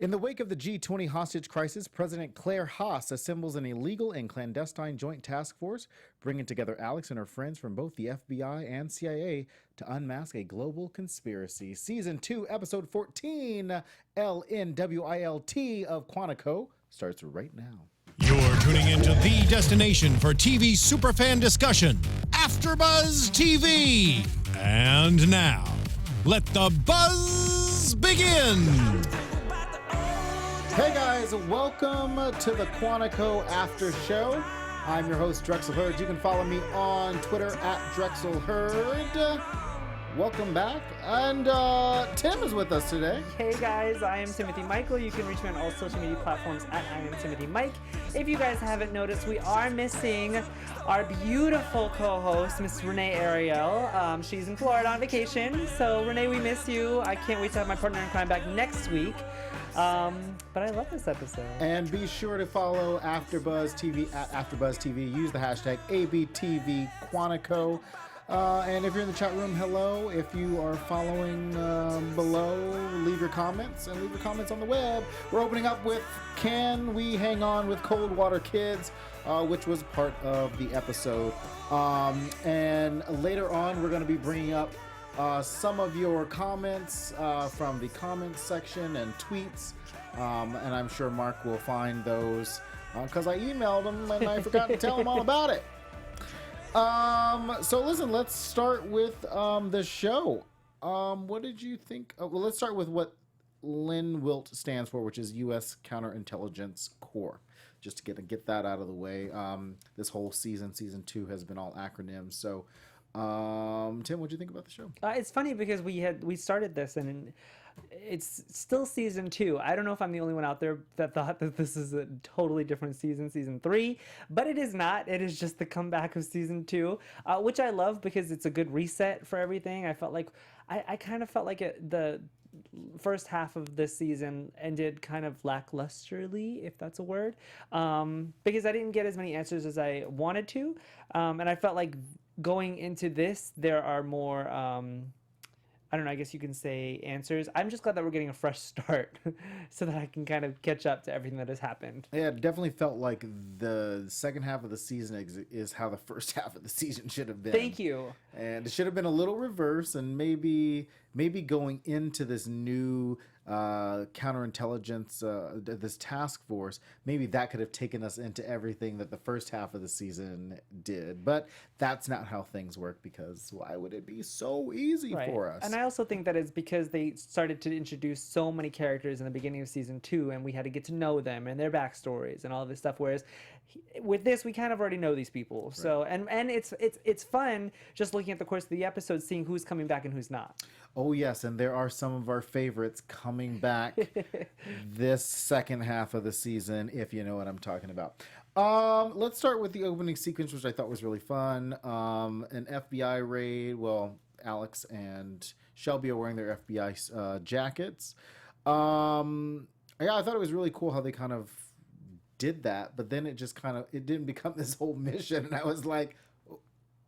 In the wake of the G20 hostage crisis, President Claire Haas assembles an illegal and clandestine joint task force, bringing together Alex and her friends from both the FBI and CIA to unmask a global conspiracy. Season 2, Episode 14, LNWILT of Quantico, starts right now. You're tuning into the destination for TV superfan discussion, AFTERBUZZ TV. And now, let the buzz begin. Hey guys, welcome to the Quantico After Show. I'm your host, Drexel. You can follow me on Twitter at Drexel. Welcome back. And Tim is with us today. Hey guys, I am Timothy Michael. You can reach me on all social media platforms at I am Timothy Mike. If you guys haven't noticed, we are missing our beautiful co-host, Miss Renee Ariel. She's in Florida on vacation. So Renee, we miss you. I can't wait to have my partner in crime back next week. But I love this episode. And be sure to follow AfterBuzz TV at AfterBuzz TV. Use the hashtag ABTVQuantico. And if you're in the chat room, hello. If you are following below, leave your comments and leave your comments on the web. We're opening up with Can We Hang On with Cold Water Kids, which was part of the episode. And later on, we're going to be bringing up some of your comments from the comments section and tweets, and I'm sure Mark will find those because I emailed him and I forgot to tell him all about it. So listen, let's start with the show. What did you think? Well, let's start with what LNWILT stands for, which is U.S. Counterintelligence Corps. Just to get that out of the way. This whole season 2, has been all acronyms. So. Tim, what do you think about the show? It's funny because we started this and it's still season 2. I don't know if I'm the only one out there that thought that this is a totally different season 3, but it is not. It is just the comeback of season 2, which I love because it's a good reset for everything. I felt like I kind of felt like the first half of this season ended kind of lacklusterly, if that's a word, because I didn't get as many answers as I wanted to, and I felt like going into this, there are more, I don't know, I guess you can say answers. I'm just glad that we're getting a fresh start so that I can kind of catch up to everything that has happened. Yeah, it definitely felt like the second half of the season is how the first half of the season should have been. Thank you. And it should have been a little reverse, and maybe going into this new counterintelligence, this task force, maybe that could have taken us into everything that the first half of the season did. But that's not how things work, because why would it be so easy for us? And I also think that it's because they started to introduce so many characters in the beginning of season 2, and we had to get to know them and their backstories and all this stuff. Whereas with this, we kind of already know these people. Right. So and it's fun just looking at the course of the episode, seeing who's coming back and who's not. Oh, yes, and there are some of our favorites coming back this second half of the season, if you know what I'm talking about. Let's start with the opening sequence, which I thought was really fun. An FBI raid. Well, Alex and Shelby are wearing their FBI jackets. Yeah, I thought it was really cool how they kind of did that, but then it just it didn't become this whole mission, and I was like,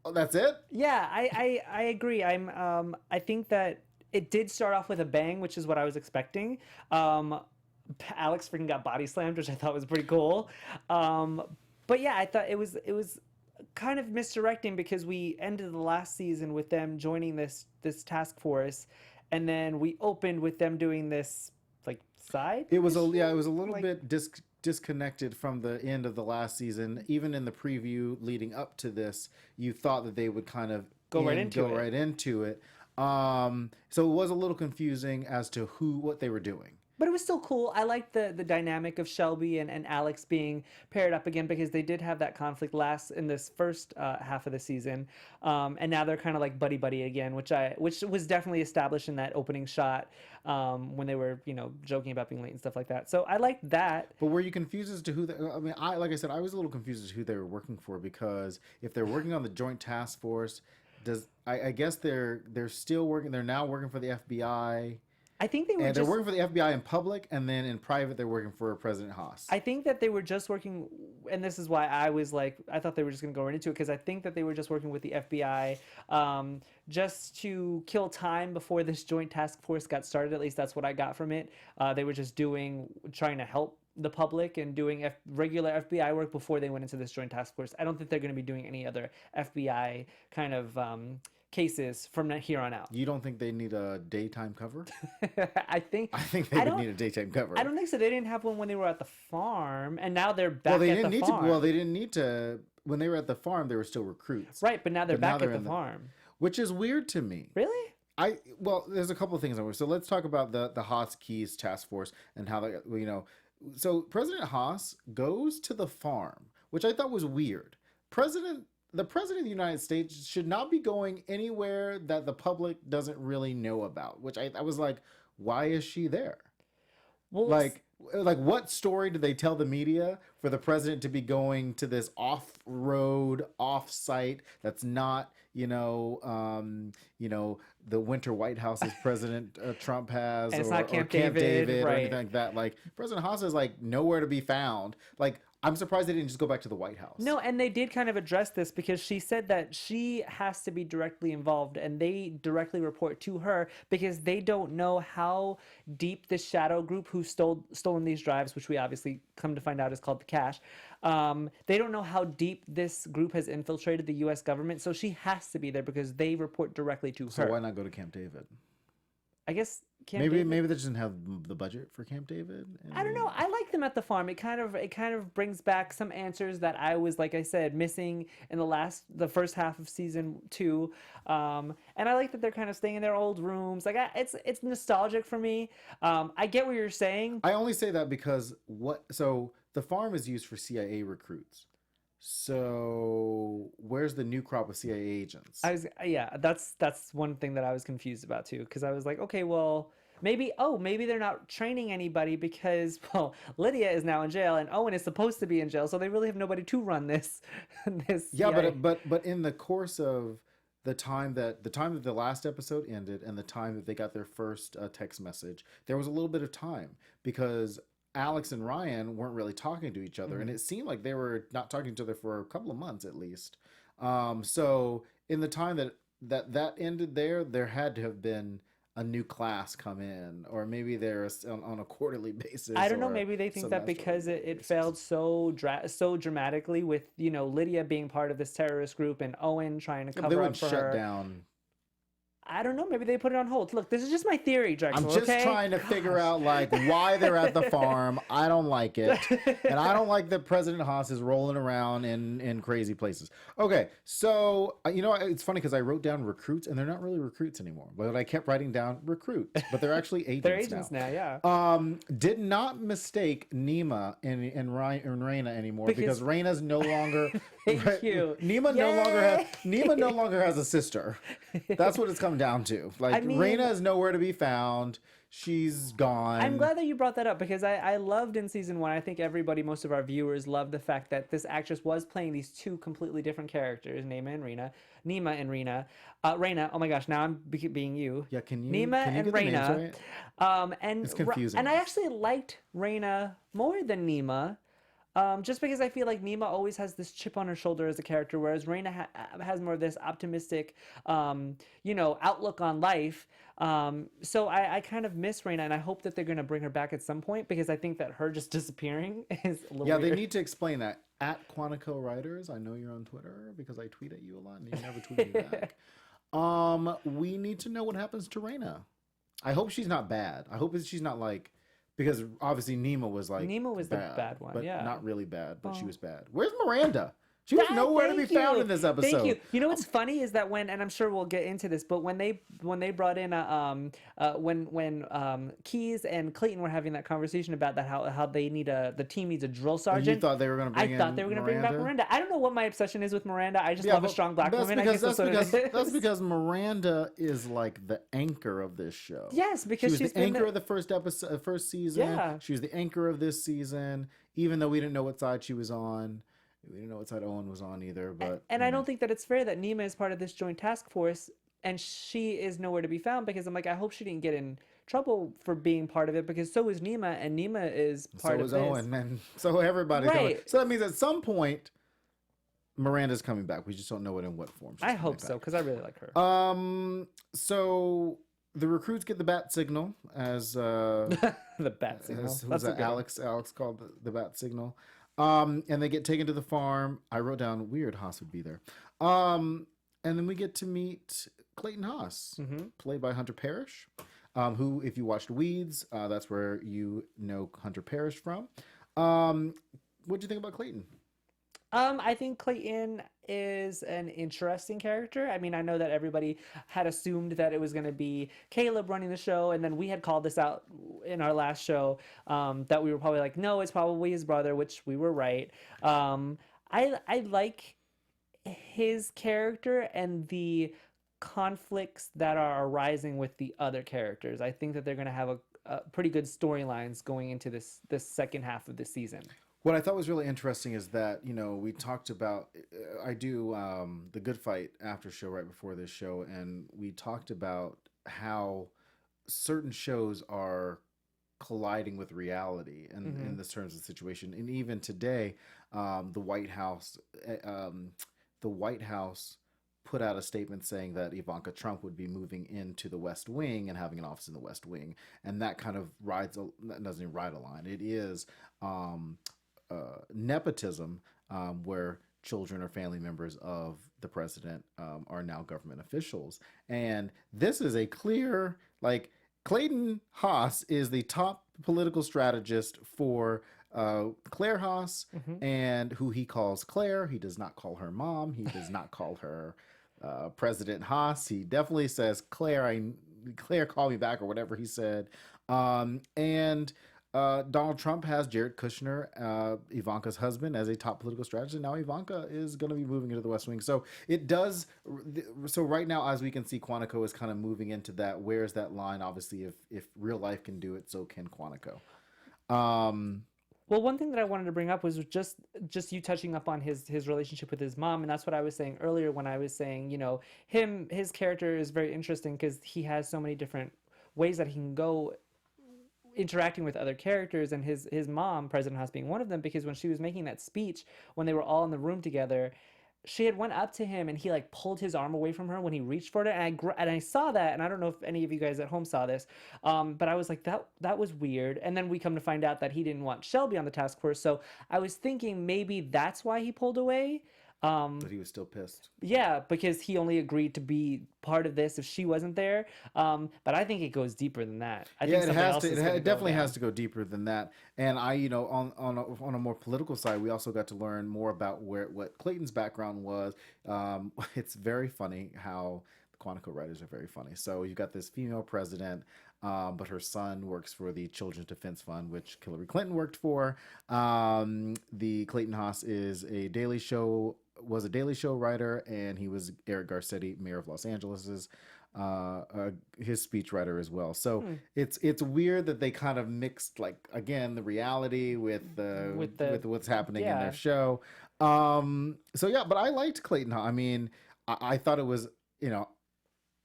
oh, that's it? Yeah, I agree. I think that it did start off with a bang, which is what I was expecting. Alex freaking got body slammed, which I thought was pretty cool. But yeah, I thought it was kind of misdirecting because we ended the last season with them joining this task force, and then we opened with them doing this like side. It was a little bit disconnected from the end of the last season. Even in the preview leading up to this, you thought that they would kind of go right into it. So it was a little confusing as to what they were doing. But it was still cool. I liked the dynamic of Shelby and Alex being paired up again, because they did have that conflict in this first half of the season, and now they're kind of like buddy again, which was definitely established in that opening shot when they were joking about being late and stuff like that. So I liked that. But were you confused as to who? Like I said, I was a little confused as to who they were working for, because if they're working on the joint task force, I guess they're still working. They're now working for the FBI. I think they were And they're just working for the FBI in public, and then in private, they're working for President Haas. I think that they were just working, and this is why I was like, I thought they were just going to go right into it, because I think that they were just working with the FBI just to kill time before this joint task force got started. At least that's what I got from it. They were just trying to help the public and doing regular FBI work before they went into this joint task force. I don't think they're going to be doing any other FBI kind of cases from here on out. You don't think they need a daytime cover? I think they would need a daytime cover. I don't think so. They didn't have one when they were at the farm, and now they're back they at didn't the need farm. to. Well, they didn't need to. When they were at the farm, they were still recruits. Right, but now they're back at the in farm. Which is weird to me. Really? Well, there's a couple of things. So let's talk about the Haas Keys task force and how they, So President Haas goes to the farm, which I thought was weird. The president of the United States should not be going anywhere that the public doesn't really know about, which I was like, why is she there? Well, Like what story did they tell the media for the president to be going to this off-road, off-site that's not, the winter White House as President Trump has, and it's or, not Camp or Camp David or right. anything like that. Like President Haas is like nowhere to be found. Like I'm surprised they didn't just go back to the White House. No, and they did kind of address this because she said that she has to be directly involved and they directly report to her because they don't know how deep this shadow group who stolen these drives, which we obviously come to find out is called the Cash. They don't know how deep this group has infiltrated the U.S. government, so she has to be there because they report directly to her. So why not go to Camp David? I guess maybe they just didn't have the budget for Camp David. I don't know. I like them at the farm. It kind of brings back some answers that I was, like I said, missing in the first half of season 2. And I like that they're kind of staying in their old rooms. Like it's nostalgic for me. I get what you're saying. I only say that because so the farm is used for CIA recruits. So where's the new crop of CIA agents? That's one thing that I was confused about too, because I was like, okay, well, maybe they're not training anybody because, well, Lydia is now in jail and Owen is supposed to be in jail, so they really have nobody to run this. Yeah, CIA. but in the course of the time that the last episode ended and the time that they got their first text message, there was a little bit of time because Alex and Ryan weren't really talking to each other, and it seemed like they were not talking to each other for a couple of months at least. So in the time that ended there had to have been a new class come in, or maybe they're on a quarterly basis. I don't know. Maybe they think that because it failed so dramatically with Lydia being part of this terrorist group and Owen trying to cover up for her. They would shut down. I don't know. Maybe they put it on hold. Look, this is just my theory, Drexel. I'm just trying to figure out why they're at the farm. I don't like it, and I don't like that President Haas is rolling around in crazy places. Okay, so it's funny because I wrote down recruits, and they're not really recruits anymore. But I kept writing down recruits, but they're actually agents. They're agents now. Yeah. Did not mistake Nima and Raina anymore because Raina's no longer. Thank you. Nima no longer has a sister. That's what it's coming down to. Raina is nowhere to be found. She's gone. I'm glad that you brought that up because I loved in season 1. I think most of our viewers loved the fact that this actress was playing these two completely different characters, Nima and Raina. Raina. Oh my gosh, now I'm being you. Yeah, can you? Nima and Raina. Right? And it's confusing. And I actually liked Raina more than Nima. Just because I feel like Nima always has this chip on her shoulder as a character, whereas Raina has more of this optimistic, outlook on life. So I kind of miss Raina, and I hope that they're going to bring her back at some point because I think that her just disappearing is a little weird. They need to explain that. At Quantico Writers, I know you're on Twitter because I tweet at you a lot and you never tweet me back. We need to know what happens to Raina. I hope she's not bad. I hope she's not because obviously Nima was the bad one, but yeah. Not really bad, but she was bad. Where's Miranda? She was nowhere to be found in this episode. Thank you. You know what's funny is that and I'm sure we'll get into this, but when they brought in when Keys and Clayton were having that conversation about that how they need the team needs a drill sergeant. You thought they were going to bring back Miranda. I don't know what my obsession is with Miranda. I just love a strong black woman. That's because Miranda is the anchor of this show. Yes, because she was the anchor of the first season. Yeah. She was the anchor of this season, even though we didn't know what side she was on. We didn't know what side Owen was on either, but and I don't think that it's fair that Nima is part of this joint task force and she is nowhere to be found because I'm I hope she didn't get in trouble for being part of it, because so is Nima, and Nima is part of this. Owen, and so everybody's going. Right. So that means at some point Miranda's coming back. We just don't know it in what form. I hope so, because I really like her. So the recruits get the bat signal as The bat signal. who's that? Alex called the bat signal. And they get taken to the farm. I wrote down weird Haas would be there. And then we get to meet Clayton Haas, played by Hunter Parrish, who, if you watched Weeds, that's where you know Hunter Parrish from. What do you think about Clayton? I think Clayton is an interesting character. I mean, I know that everybody had assumed that it was going to be Caleb running the show, and then we had called this out in our last show, that we were probably like, no, it's probably his brother, which we were right. I like his character and the conflicts that are arising with the other characters. I think that they're going to have a pretty good storylines going into this second half of the season. What I thought was really interesting is that, you know, we talked about, I do the Good Fight after show right before this show, and we talked about how certain shows are colliding with reality and in this terms of the situation. And even today, the White House put out a statement saying that Ivanka Trump would be moving into the West Wing and having an office in the West Wing, and that kind of doesn't even ride a line. It is nepotism, where children or family members of the president are now government officials. And this is a clear, like, Clayton Haas is the top political strategist for Claire Haas, and who he calls Claire. He does not call her mom. He does not call her President Haas. He definitely says, Claire, call me back, or whatever he said. And Donald Trump has Jared Kushner, Ivanka's husband, as a top political strategist. And now Ivanka is going to be moving into the West Wing. So it does. So right now, as we can see, Quantico is kind of moving into that. Where's that line? Obviously, if real life can do it, so can Quantico. Well, one thing that I wanted to bring up was just you touching up on his relationship with his mom, and that's what I was saying earlier when I was saying, you know, his character is very interesting because he has so many different ways that he can go interacting with other characters, and his mom, President Haas, being one of them, because when she was making that speech when they were all in the room together, she had went up to him and he like pulled his arm away from her when he reached for it, and I saw that, and I don't know if any of you guys at home saw this, but I was like, that was weird. And then we come to find out that he didn't want Shelby on the task force, so I was thinking maybe that's why he pulled away. But he was still pissed. Yeah, because he only agreed to be part of this if she wasn't there. But I think it goes deeper than that. I think it has to. It definitely has to go deeper than that. And on a more political side, we also got to learn more about what Clayton's background was. It's very funny how the Quantico writers are very funny. So you've got this female president, but her son works for the Children's Defense Fund, which Hillary Clinton worked for. The Clayton Haas was a Daily Show writer, and he was Eric Garcetti, mayor of Los Angeles's his speechwriter as well. So it's weird that they kind of mixed, like, again, the reality with what's happening in their show. So yeah, but I liked Clayton. I mean, I thought it was, you know,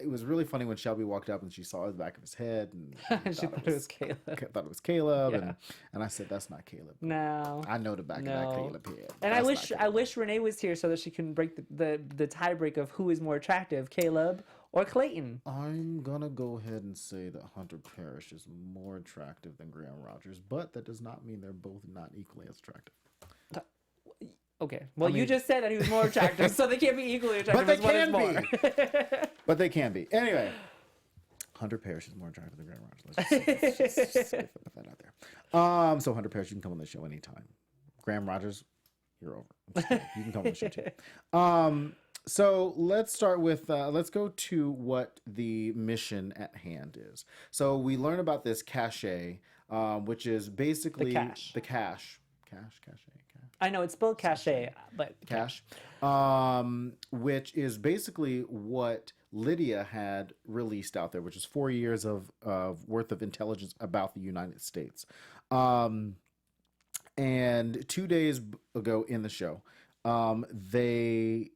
it was really funny when Shelby walked up and she saw the back of his head, and she thought it was Caleb. Thought it was Caleb, Yeah. and I said, that's not Caleb. No, I know the back of that Caleb head. And I wish Renee was here so that she can break the tie break of who is more attractive, Caleb or Clayton. I'm gonna go ahead and say that Hunter Parrish is more attractive than Graham Rogers, but that does not mean they're both not equally as attractive. Okay. Well, you just said that he was more attractive, so they can't be equally attractive. But they can be. But they can be. Anyway, Hunter Parrish is more attractive than Graham Rogers. Let's just put that out there. So Hunter Parrish, you can come on the show anytime. Graham Rogers, you're over. You can come on the show too. So let's start with, let's go to what the mission at hand is. So we learn about this cache, which is basically the cache. I know it's spelled cache, but cache, which is basically what Lydia had released out there, which is 4 years of worth of intelligence about the United States. And 2 days ago in the show, they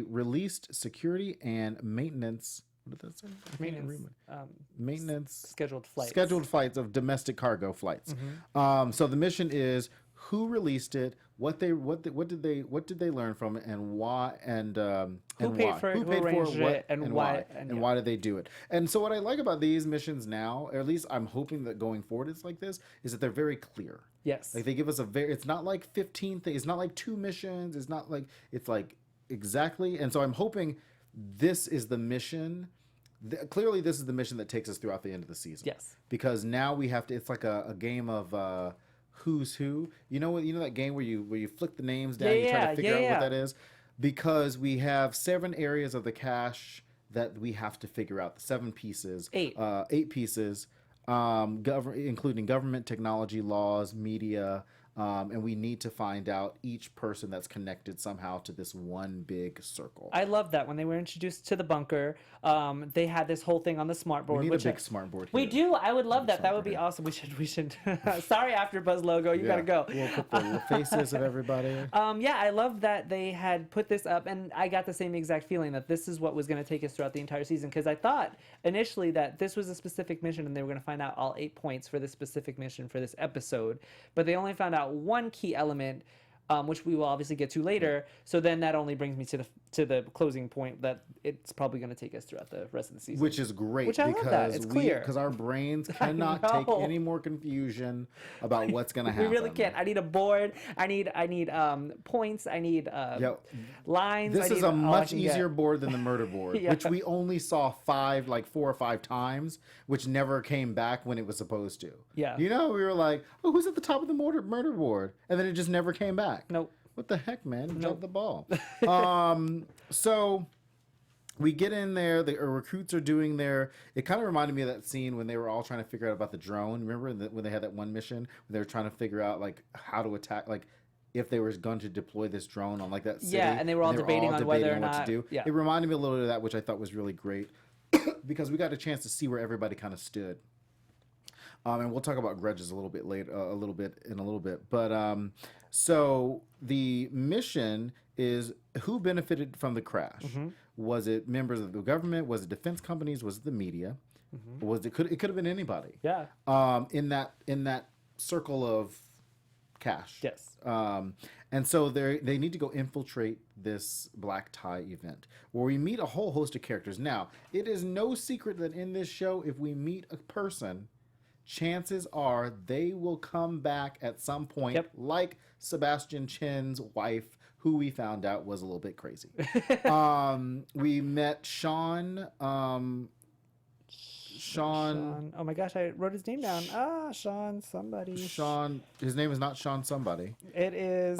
released security and maintenance What did that say? I can't Maintenance. read maintenance. Scheduled flights. Scheduled flights of domestic cargo flights. So the mission is who released it, what did they learn from it, and why, and Who paid why. for it, Who who paid for arranged it, what, it, and and why, and and why did they do it? And so what I like about these missions now, or at least I'm hoping that going forward it's like this, is that they're very clear. Yes. Like they give us it's not like 15 things, it's not like 2 missions, it's like exactly. And so I'm hoping this is the mission. Clearly this is the mission that takes us throughout the end of the season. Yes. Because now we have to, it's like a game of who's who. You know that game where you flick the names down, you try to figure out what that is? Because we have 7 areas of the cache that we have to figure out, the 7 pieces. 8. 8 pieces, including government, technology, laws, media, and we need to find out each person that's connected somehow to this one big circle. I love that when they were introduced to the bunker, they had this whole thing on the smart board. We need a big smart board here. We do. I would love that. That would be awesome. We should. Sorry, AfterBuzz logo. You gotta go. We'll put the faces of everybody. Yeah, I love that they had put this up, and I got the same exact feeling that this is what was going to take us throughout the entire season. Because I thought initially that this was a specific mission, and they were going to find out all 8 points for this specific mission for this episode, but they only found out one key element, which we will obviously get to later. So then that only brings me to the closing point that it's probably going to take us throughout the rest of the season. Which is great. Which I love that. It's clear. Because our brains cannot take any more confusion about what's going to happen. We really can't. I need a board. I need points. I need lines. This is a much easier board than the murder board, Yeah. which we only saw 4 or 5 times, which never came back when it was supposed to. Yeah. We were like, oh, who's at the top of the murder board? And then it just never came back. Nope. What the heck, man? You dropped the ball. So we get in there. The recruits are doing it kind of reminded me of that scene when they were all trying to figure out about the drone. Remember when they had that one mission where they were trying to figure out like how to attack, like if they were going to deploy this drone on like that city. Yeah, and they were all debating on whether or what not to do. Yeah. It reminded me a little bit of that, which I thought was really great because we got a chance to see where everybody kind of stood. And we'll talk about grudges a little bit later, But so the mission is who benefited from the crash. Was it members of the government? Was it defense companies? Was it the media? It could have been anybody. Yeah. In that circle of cash. Yes. And so they need to go infiltrate this black tie event where we meet a whole host of characters. Now, it is no secret that in this show, if we meet a person, chances are they will come back at some point, like Sebastian Chen's wife, who we found out was a little bit crazy. We met Sean. Sean. Oh my gosh, I wrote his name down. Sean somebody. Sean. His name is not Sean somebody. It is.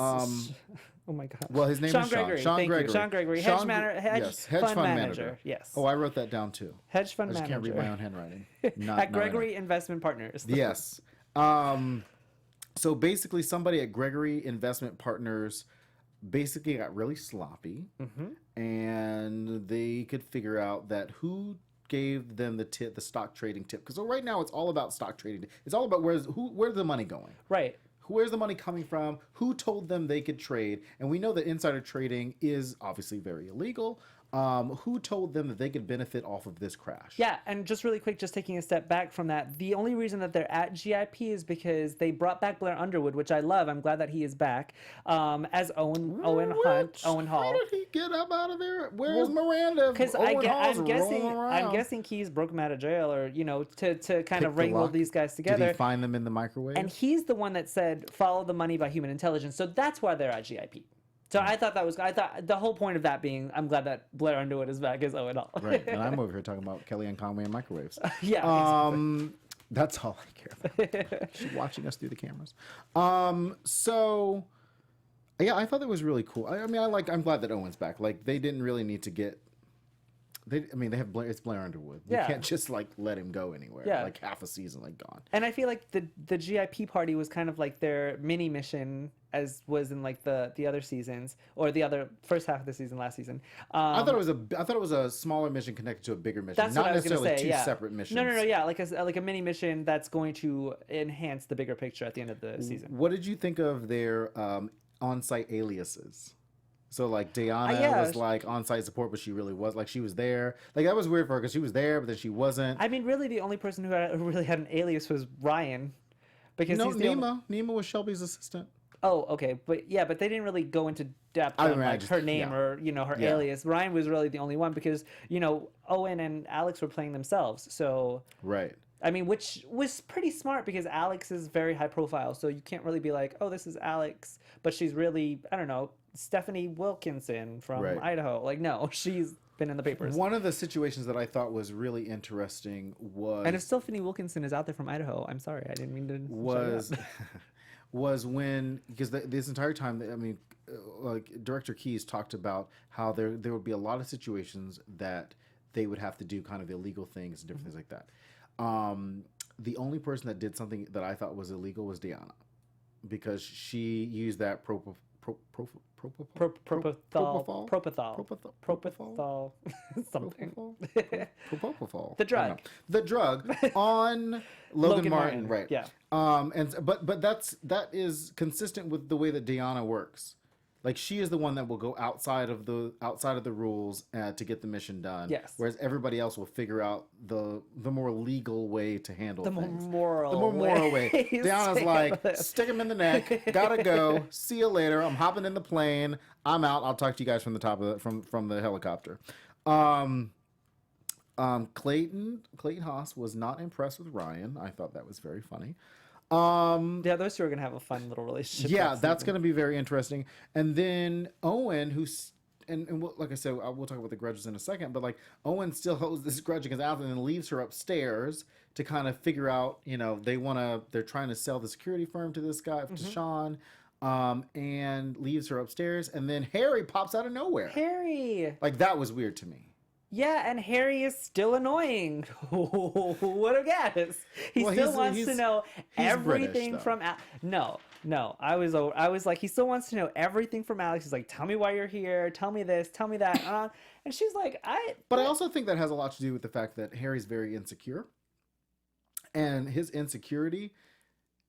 Oh my god. Well, his name Sean is Gregory. Sean. Thank Gregory. you. Sean Gregory. Hedge fund manager. Yes. Oh, I wrote that down too. Hedge fund I just manager. can't read my own handwriting. At Gregory Investment Partners. Yes. So basically, somebody at Gregory Investment Partners basically got really sloppy, and they could figure out that who gave them the stock trading tip. Because right now it's all about stock trading. It's all about where's the money going. Right. Where's the money coming from? Who told them they could trade? And we know that insider trading is obviously very illegal. Who told them that they could benefit off of this crash? Yeah, and just really quick, just taking a step back from that, the only reason that they're at GIP is because they brought back Blair Underwood, which I love. I'm glad that he is back as Owen Hall. How did he get up out of there? Where's Miranda? Because I'm guessing Keys broke him out of jail, or to kind of wrangle these guys together. Did he find them in the microwave? And he's the one that said, "Follow the money by human intelligence." So that's why they're at GIP. So I thought the whole point of that being, I'm glad that Blair Underwood is back as Owen Hall. Right, and I'm over here talking about Kellyanne Conway and microwaves. Yeah, exactly. That's all I care about. She's watching us through the cameras. So, yeah, I thought that was really cool. I'm glad that Owen's back. Like, they didn't really need to get. They have Blair. It's Blair Underwood. You can't just let him go anywhere. Yeah. Like half a season, gone. And I feel like the GIP party was kind of like their mini mission, as was in the other seasons, or the other first half of the season last season. I thought it was a smaller mission connected to a bigger mission. That's not what I was necessarily gonna say, two separate missions. No, yeah, like a mini mission that's going to enhance the bigger picture at the end of the season. What did you think of their on-site aliases? So like Deanna yeah. was like on-site support, but she really was like she was there. Like that was weird for her because she was there, but then she wasn't. I mean, really, the only person who really had an alias was Ryan, because No, he's the only... Nima was Shelby's assistant. Oh, okay, but they didn't really go into depth on like her name or her alias. Ryan was really the only one because Owen and Alex were playing themselves. So right. I mean, which was pretty smart because Alex is very high profile, so you can't really be like, oh, this is Alex, but she's really, I don't know, Stephanie Wilkinson from Idaho. Like, no, she's been in the papers. One of the situations that I thought was really interesting was, and if Stephanie Wilkinson is out there from Idaho, I'm sorry, I didn't mean to. Was when, because this entire time, I mean, like Director Keyes talked about how there would be a lot of situations that they would have to do kind of illegal things and different things like that. The only person that did something that I thought was illegal was Deanna, because she used that propofol something. The drug on Logan Martin, right? Yeah. But that is consistent with the way that Deanna works. Like she is the one that will go outside of the rules to get the mission done. Yes. Whereas everybody else will figure out the more legal way to handle things. The more moral way. Deanna's like, stick him in the neck. Gotta go. See you later. I'm hopping in the plane. I'm out. I'll talk to you guys from the top of from the helicopter. Clayton Haas was not impressed with Ryan. I thought that was very funny. Yeah, those two are gonna have a fun little relationship. Yeah, that's gonna be very interesting. And then Owen, who's and like I said, we'll talk about the grudges in a second. But like Owen still holds this grudge against Alvin and then leaves her upstairs to kind of figure out. They're trying to sell the security firm to this guy, to Sean. And leaves her upstairs, and then Harry pops out of nowhere. Harry, like that was weird to me. Yeah, and Harry is still annoying. What a guess! He still wants to know everything British, from No. I was like, he still wants to know everything from Alex. He's like, tell me why you're here. Tell me this. Tell me that. And she's like, But I also think that has a lot to do with the fact that Harry's very insecure, and his insecurity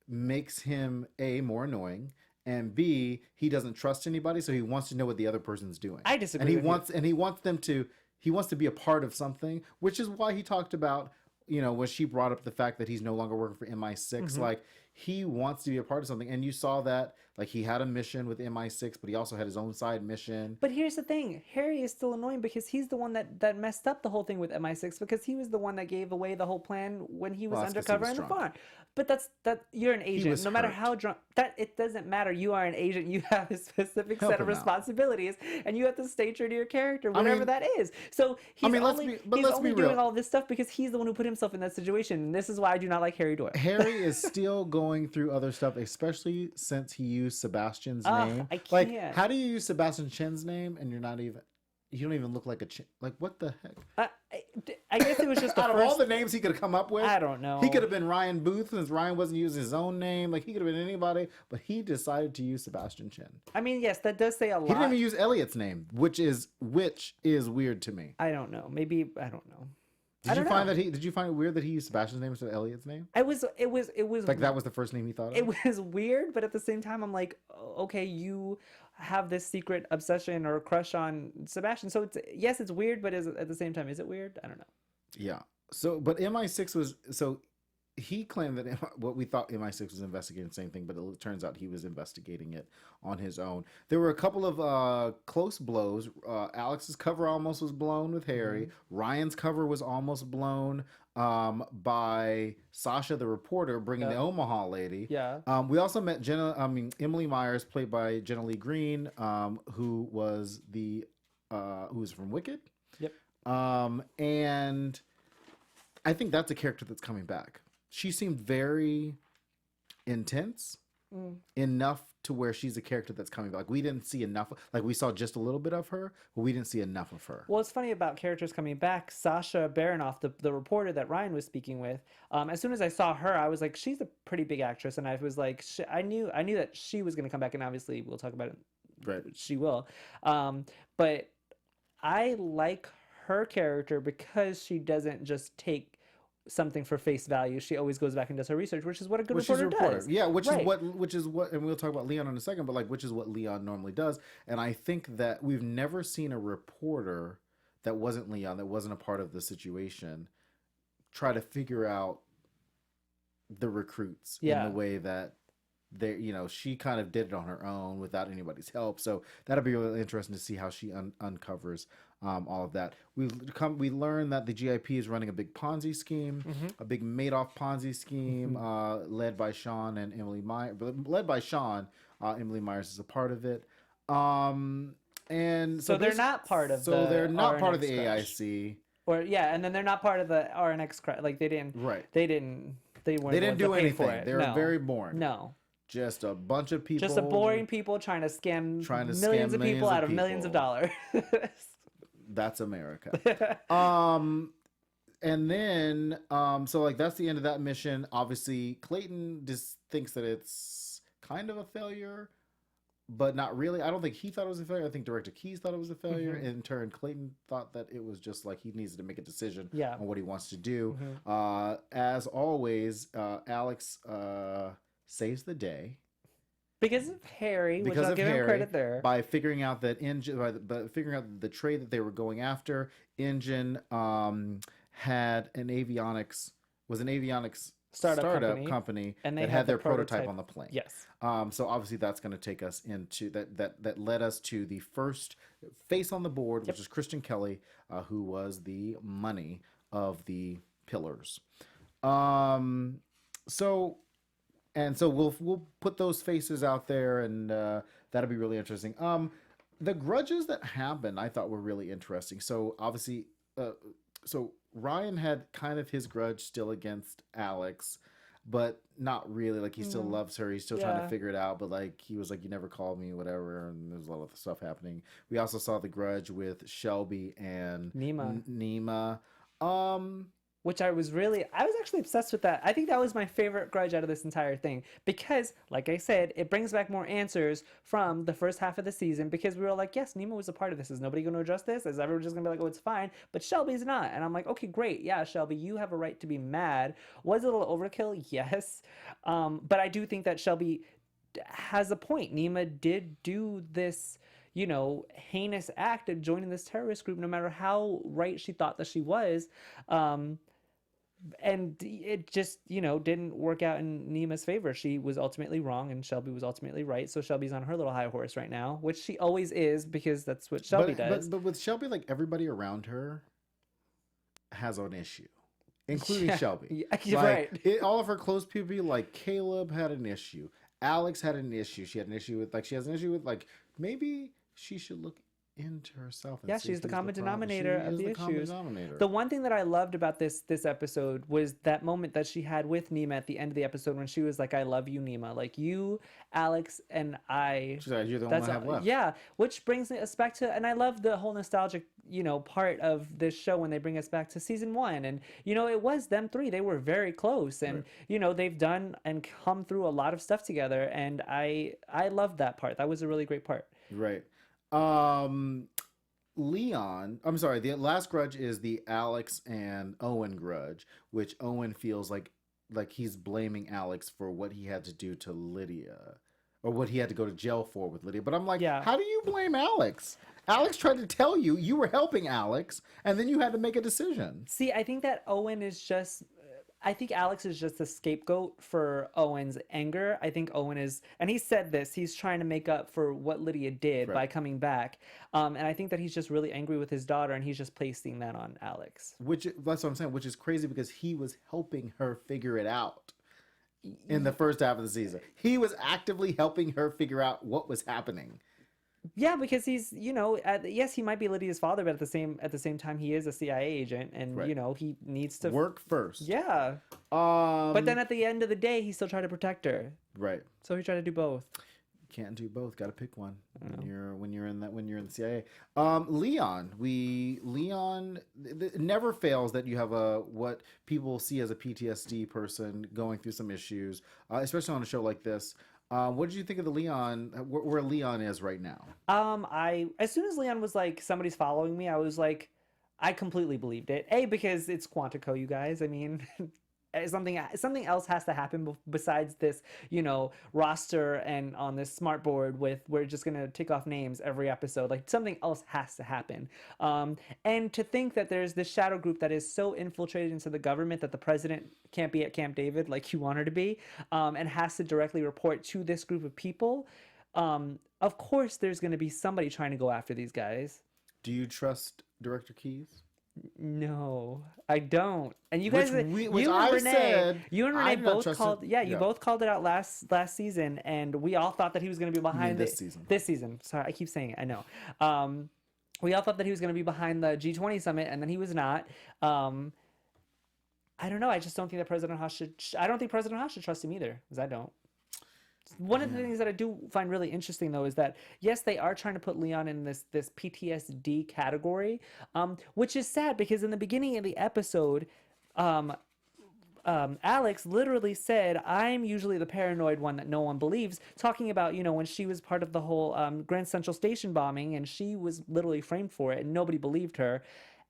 makes him more annoying. And B, he doesn't trust anybody, so he wants to know what the other person's doing. I disagree. And he wants to be a part of something, which is why he talked about, when she brought up the fact that he's no longer working for MI6, like he wants to be a part of something. And you saw that, like he had a mission with MI6, but he also had his own side mission. But here's the thing. Harry is still annoying because he's the one that messed up the whole thing with MI6, because he was the one that gave away the whole plan when he was undercover in the farm. But you're an agent. No matter how drunk, it doesn't matter. You are an agent. You have a specific set of responsibilities, and you have to stay true to your character, whatever that is. So he's only doing all this stuff because he's the one who put himself in that situation. And this is why I do not like Harry Doyle. Harry is still going through other stuff, especially since he used Sebastian's name. I can't. Like, how do you use Sebastian Chen's name and you don't even look like a Chen? Like, what the heck? I guess it was just out of all the names he could have come up with. I don't know. He could have been Ryan Booth, since Ryan wasn't using his own name. Like, he could have been anybody, but he decided to use Sebastian Chen. I mean, yes, that does say a lot. He didn't even use Elliot's name, which is weird to me. I don't know. Maybe I don't know. Did you find it weird that he used Sebastian's name instead of Elliot's name? It was like that was the first name he thought of? It was weird, but at the same time, I'm like, okay, you have this secret obsession or crush on Sebastian. So it's weird, but at the same time, is it weird? I don't know. Yeah. So, but MI6 was, so he claimed that what we thought MI6 was investigating the same thing, but it turns out he was investigating it on his own. There were a couple of close blows. Alex's cover almost was blown with Harry. Ryan's cover was almost blown by Sasha, the reporter, bringing the Omaha lady. Yeah. We also met Emily Myers, played by Jenna Lee Green, who was from Wicked. Yep. And I think that's a character that's coming back. She seemed very intense, enough to where she's a character that's coming back. Like, we didn't see enough. Like, we saw just a little bit of her, but we didn't see enough of her. Well, it's funny about characters coming back. Sasha Baronoff, the reporter that Ryan was speaking with, as soon as I saw her, I was like, she's a pretty big actress, and I was like, I knew that she was going to come back, and obviously we'll talk about it. Right. She will. But I like her character because she doesn't just take something for face value. She always goes back and does her research, which is what a good Which is reporter does. Yeah, which Right. is what, and we'll talk about Leon in a second, but like, which is what Leon normally does. And I think that we've never seen a reporter that wasn't Leon, that wasn't a part of the situation, try to figure out the recruits in the way that they, she kind of did it on her own without anybody's help. So that'll be really interesting to see how she uncovers all of that. We learn that the GIP is running a big Ponzi scheme, a big Madoff Ponzi scheme, led by Sean and Emily Myers. Led by Sean, Emily Myers is a part of it. And so they're not part of. So they're not part of the RNX AIC. Or and then they're not part of the RNX. Like they didn't. Right. They didn't. They weren't. They didn't do anything. For it. They were very boring. No. Just a bunch of people. Just a boring people trying to scam millions of people out of millions of dollars. That's America. And then, so like that's the end of that mission. Obviously, Clayton just thinks that it's kind of a failure, but not really. I don't think he thought it was a failure. I think Director Keyes thought it was a failure. In turn, Clayton thought that it was just like he needs to make a decision on what he wants to do. As always, Alex saves the day. Because of Harry, which I'll give him credit there. By figuring out that figuring out the trade that they were going after, Engine had an avionics startup company and they had their prototype on the plane. Yes. So obviously that's going to take us into that led us to the first face on the board, which is Christian Kelly, who was the money of the pillars. So we'll put those faces out there, and that'll be really interesting. The grudges that happened, I thought were really interesting. So obviously, Ryan had kind of his grudge still against Alex, but not really. Like he still loves her. He's still trying to figure it out. But like he was like, "You never called me, whatever." And there's a lot of stuff happening. We also saw the grudge with Shelby and Nima. Which I was actually obsessed with that. I think that was my favorite grudge out of this entire thing. Because, like I said, it brings back more answers from the first half of the season. Because we were like, yes, Nima was a part of this. Is nobody going to address this? Is everyone just going to be like, oh, it's fine? But Shelby's not. And I'm like, okay, great. Yeah, Shelby, you have a right to be mad. Was it a little overkill? Yes. But I do think that Shelby has a point. Nima did do this, heinous act of joining this terrorist group, no matter how right she thought that she was. And it just, didn't work out in Nima's favor. She was ultimately wrong and Shelby was ultimately right. So Shelby's on her little high horse right now, which she always is because that's what Shelby does. But with Shelby, like everybody around her has an issue, including Shelby. You're right. All of her close people, like Caleb had an issue. Alex had an issue. She had an issue with, she has an issue with, maybe she should look into herself. And she's the common denominator of the issues. Denominator. The one thing that I loved about this episode was that moment that she had with Nima at the end of the episode when she was like, "I love you, Nima. Like you, Alex, and I." She's like, "You're the only one I have left." Yeah, which brings us back to, and I love the whole nostalgic, part of this show when they bring us back to season 1, and it was them three. They were very close, and they've done and come through a lot of stuff together, and I loved that part. That was a really great part. Right. Leon, I'm sorry, the last grudge is the Alex and Owen grudge, which Owen feels like he's blaming Alex for what he had to do to Lydia, or what he had to go to jail for with Lydia. But I'm like, how do you blame Alex? Alex tried to tell you were helping Alex, and then you had to make a decision. See, I think that I think Alex is just a scapegoat for Owen's anger. I think Owen is, and he said this, he's trying to make up for what Lydia did by coming back. And I think that he's just really angry with his daughter, and he's just placing that on Alex. That's what I'm saying, which is crazy because he was helping her figure it out in the first half of the season. He was actively helping her figure out what was happening. Yeah, because he's, yes, he might be Lydia's father, but at the same time, he is a CIA agent, and he needs to work first. Yeah. But then at the end of the day, he still tried to protect her. Right. So he tried to do both. Can't do both. Got to pick one when you're in the CIA. Leon, it never fails that you have what people see as a PTSD person going through some issues, especially on a show like this. What did you think of the Leon, where Leon is right now? As soon as Leon was like, somebody's following me, I was like, I completely believed it. Because it's Quantico, you guys. I mean, something else has to happen besides this, roster and on this smart board with we're just gonna tick off names every episode. Like something else has to happen. And to think that there's this shadow group that is so infiltrated into the government that the president can't be at Camp David like you want her to be, and has to directly report to this group of people. Of course, there's gonna be somebody trying to go after these guys. Do you trust Director Keys? No, I don't. And you guys, Which you and Renee both called. It. Yeah, you both called it out last season, and we all thought that he was going to be behind this season. This season. Sorry, I keep saying it. I know. We all thought that he was going to be behind the G20 summit, and then he was not. I don't know. I just don't think that President Haas should. I don't think President Haas should trust him either, because I don't. One of the things that I do find really interesting, though, is that, yes, they are trying to put Leon in this PTSD category, which is sad because in the beginning of the episode, Alex literally said, I'm usually the paranoid one that no one believes, talking about, when she was part of the whole Grand Central Station bombing, and she was literally framed for it, and nobody believed her.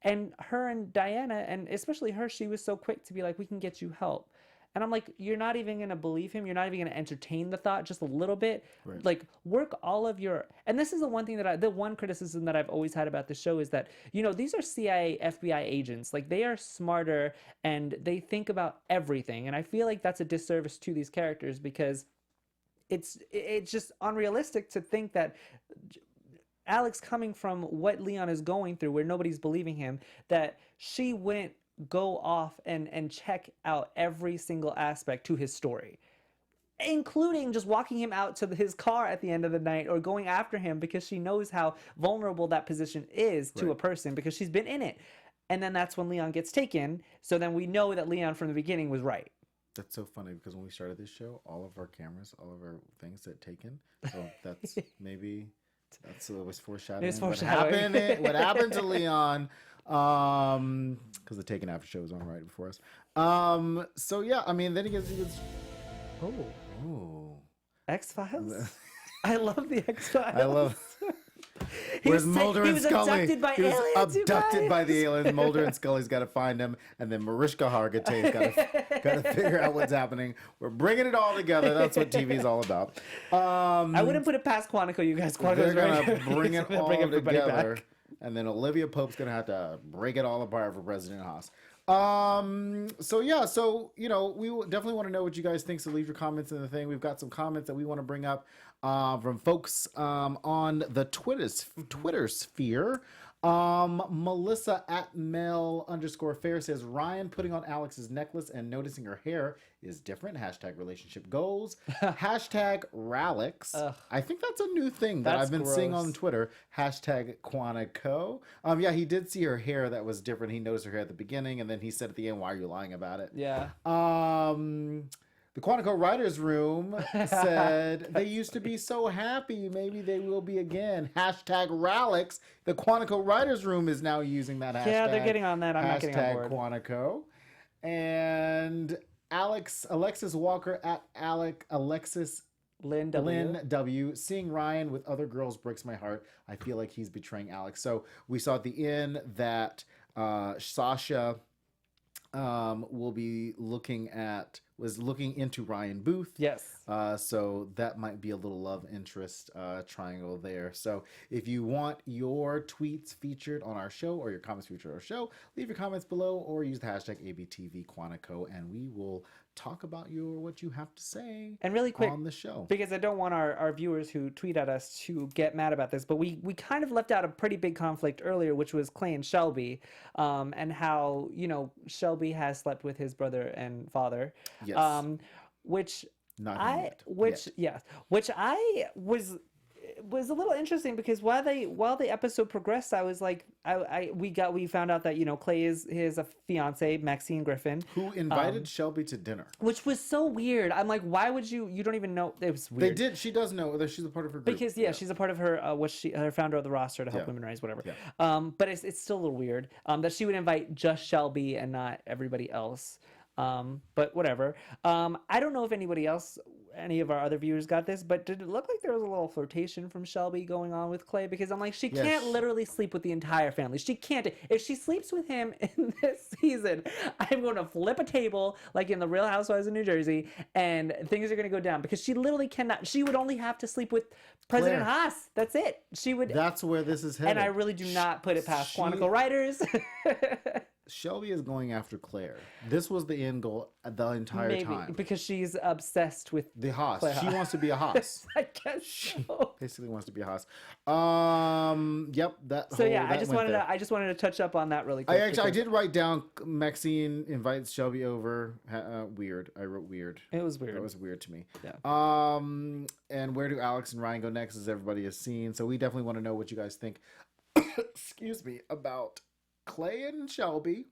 And her and Diana, and especially her, she was so quick to be like, we can get you help. And I'm like, you're not even going to believe him. You're not even going to entertain the thought just a little bit. Right. Like, work all of your... And this is the one thing the one criticism that I've always had about the show is that, these are CIA, FBI agents. Like, they are smarter and they think about everything. And I feel like that's a disservice to these characters because it's just unrealistic to think that Alex, coming from what Leon is going through, where nobody's believing him, that she wouldn't go off and check out every single aspect to his story, including just walking him out to his car at the end of the night or going after him because she knows how vulnerable that position is to a person because she's been in it. And then that's when Leon gets taken. So then we know that Leon from the beginning was right. That's so funny because when we started this show, all of our cameras, all of our things said taken. So that's maybe that's what was foreshadowing. It's foreshadowing. What happened to Leon? Because the Taken After show was on right before us. So yeah, I mean, then he gets X-Files. I love the X-Files. I love. Whereas Mulder and Scully, he was abducted by the aliens. Mulder and Scully's got to find him, and then Mariska Hargitay's got to figure out what's happening. We're bringing it all together. That's what TV's all about. I wouldn't put it past Quantico, you guys. They're gonna bring it all together. Back. And then Olivia Pope's going to have to break it all apart for President Haas. So yeah, we definitely want to know what you guys think. So leave your comments in the thing. We've got some comments that we want to bring up from folks on the Twitter sphere. Melissa at Mel_fair says Ryan putting on Alex's necklace and noticing her hair is different. # relationship goals. # Ralix. I think that's a new thing that I've been seeing on Twitter. # Quantico. Yeah, he did see her hair that was different. He noticed her hair at the beginning, and then he said at the end, "Why are you lying about it?" Yeah. The Quantico Writers Room said they used to be so happy. Maybe they will be again. # Ralix. The Quantico Writers Room is now using that hashtag. Yeah, they're getting on that. I'm not getting on board. Quantico. And Alexis Walker at Alexis Lynn W. Seeing Ryan with other girls breaks my heart. I feel like he's betraying Alex. So we saw at the end that Sasha was looking into Ryan Booth. Yes. So that might be a little love interest triangle there. So if you want your tweets featured on our show or your comments featured on our show, leave your comments below or use the # ABTVQuantico, and we will talk about what you have to say and really quick on the show. Because I don't want our viewers who tweet at us to get mad about this, but we kind of left out a pretty big conflict earlier, which was Clay and Shelby, and how, Shelby has slept with his brother and father. Yes. Which Not I was a little interesting because while the episode progressed, I was like, we found out that Clay is his fiance Maxine Griffin, who invited Shelby to dinner, which was so weird. I'm like, why would you don't even know? It was weird. They did. She does know that she's a part of her group because she's a part of her her founder of the roster to help women rise, whatever. But it's still a little weird that she would invite just Shelby and not everybody else. But whatever. I don't know if anybody else any of our other viewers got this, but did it look like there was a little flirtation from Shelby going on with Clay? Because I'm like, she can't literally sleep with the entire family. She can't. If she sleeps with him in this season, I'm going to flip a table like in the Real Housewives of New Jersey, and things are going to go down because she literally cannot. She would only have to sleep with President Haas. That's it. She would. That's where this is headed. And I really do not put it past Quantico writers. Shelby is going after Claire. This was the end goal the entire time. Because she's obsessed with the Haas. Claire She wants to be a Haas. I guess so. Basically wants to be a Haas. Yep. I just wanted to touch up on that really quick. I did write down Maxine invites Shelby over. Weird. I wrote weird. It was weird. That was weird to me. Yeah. And where do Alex and Ryan go next, as everybody has seen. So we definitely want to know what you guys think. Excuse me, about Clay and Shelby,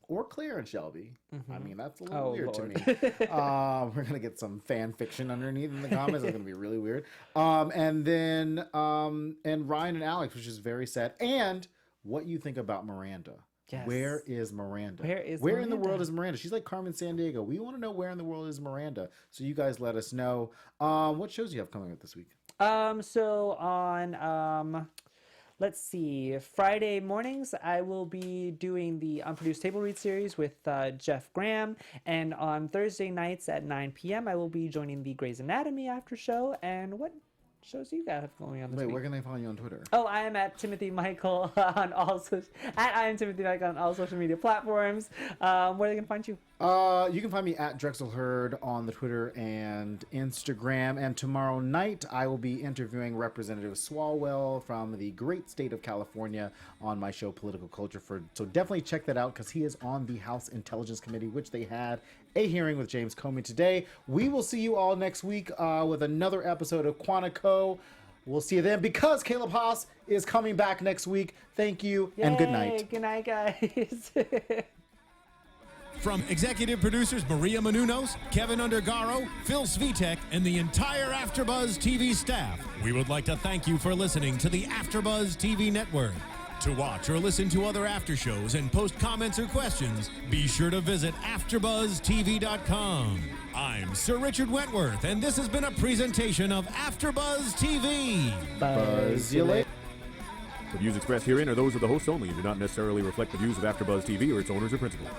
or Claire and Shelby. I mean, that's a little weird to me. We're gonna get some fan fiction underneath in the comments. It's gonna be really weird. And then and Ryan and Alex, which is very sad. And what you think about Miranda? Yes. Where is Miranda? Where in the world is Miranda? She's like Carmen Sandiego. We want to know where in the world is Miranda. So you guys let us know. What shows you have coming up this week? So on let's see, Friday mornings, I will be doing the Unproduced Table Read series with Jeff Graham. And on Thursday nights at 9 p.m., I will be joining the Grey's Anatomy after show. And what shows you guys have going on this week? Where can they find you on Twitter? Oh, I am at Timothy Michael on all I am Timothy Michael on all social media platforms. Where are they gonna find you? You can find me at Drexel Hurd on the Twitter and Instagram. And tomorrow night, I will be interviewing Representative Swalwell from the great state of California on my show Political Culture. So definitely check that out, because he is on the House Intelligence Committee, which they had a hearing with James Comey today. We will see you all next week with another episode of Quantico. We'll see you then, because Caleb Haas is coming back next week. Thank you, and good night. Good night, guys. From executive producers Maria Menounos, Kevin Undergaro, Phil Svitek, and the entire AfterBuzz TV staff, we would like to thank you for listening to the AfterBuzz TV network. To watch or listen to other after shows and post comments or questions, be sure to visit AfterBuzzTV.com. I'm Sir Richard Wentworth, and this has been a presentation of AfterBuzz TV. Buzz you later. The views expressed herein are those of the hosts only and do not necessarily reflect the views of AfterBuzz TV or its owners or principals.